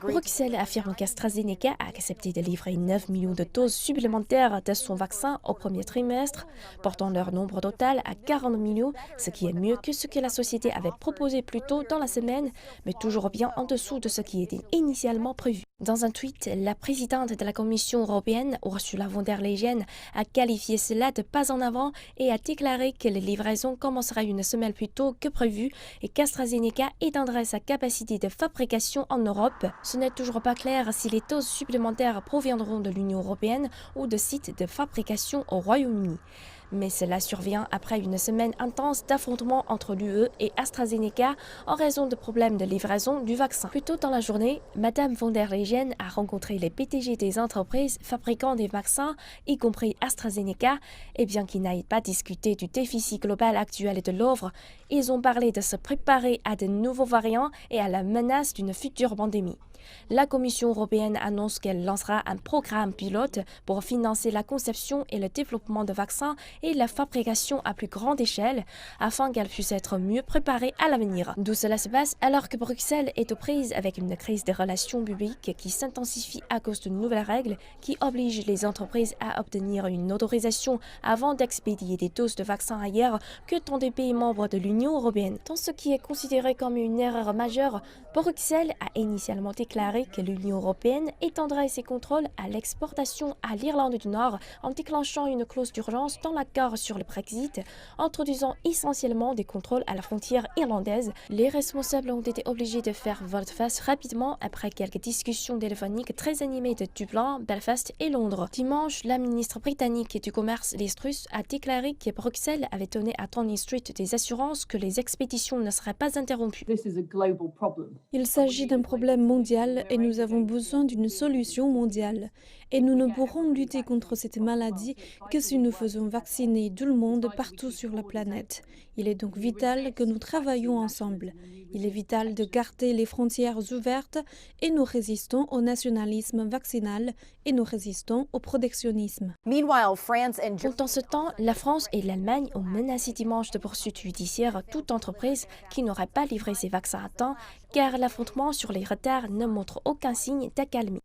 Bruxelles affirme qu'AstraZeneca a accepté de livrer 9 millions de doses supplémentaires de son vaccin au premier trimestre, portant leur nombre total à 40 millions, ce qui est mieux que ce que la société avait proposé plus tôt dans la semaine, mais toujours bien en dessous de ce qui était initialement prévu. Dans un tweet, la présidente de la Commission européenne, Ursula von der Leyen, a qualifié cela de pas en avant et a déclaré que les livraisons commenceraient une semaine plus tôt que prévu et qu'AstraZeneca étendrait sa capacité de fabrication en Europe. Ce n'est toujours pas clair si les doses supplémentaires proviendront de l'Union européenne ou de sites de fabrication au Royaume-Uni. Mais cela survient après une semaine intense d'affrontements entre l'UE et AstraZeneca en raison de problèmes de livraison du vaccin. Plus tôt dans la journée, Madame von der Leyen a rencontré les PDG des entreprises fabriquant des vaccins, y compris AstraZeneca, et bien qu'ils n'aient pas discuté du déficit global actuel de l'offre, ils ont parlé de se préparer à de nouveaux variants et à la menace d'une future pandémie. La Commission européenne annonce qu'elle lancera un programme pilote pour financer la conception et le développement de vaccins et la fabrication à plus grande échelle afin qu'elle puisse être mieux préparée à l'avenir. D'où cela se passe alors que Bruxelles est aux prises avec une crise des relations publiques qui s'intensifie à cause de nouvelles règles qui obligent les entreprises à obtenir une autorisation avant d'expédier des doses de vaccins ailleurs que dans des pays membres de l'Union européenne. Dans ce qui est considéré comme une erreur majeure, Bruxelles a initialement déclaré que l'Union européenne étendrait ses contrôles à l'exportation à l'Irlande du Nord en déclenchant une clause d'urgence dans l'accord sur le Brexit, introduisant essentiellement des contrôles à la frontière irlandaise. Les responsables ont été obligés de faire volte-face rapidement après quelques discussions téléphoniques très animées de Dublin, Belfast et Londres. Dimanche, la ministre britannique du Commerce, Liz Truss, a déclaré que Bruxelles avait donné à Downing Street des assurances que les expéditions ne seraient pas interrompues. Il s'agit d'un problème mondial et nous avons besoin d'une solution mondiale. Et nous ne pourrons lutter contre cette maladie que si nous faisons vacciner tout le monde partout sur la planète. Il est donc vital que nous travaillions ensemble. Il est vital de garder les frontières ouvertes et nous résistons au nationalisme vaccinal et nous résistons au protectionnisme. Pendant ce temps, la France et l'Allemagne ont menacé dimanche de poursuites judiciaires toute entreprise qui n'aurait pas livré ses vaccins à temps, car l'affrontement sur les retards ne montre aucun signe d'accalmie.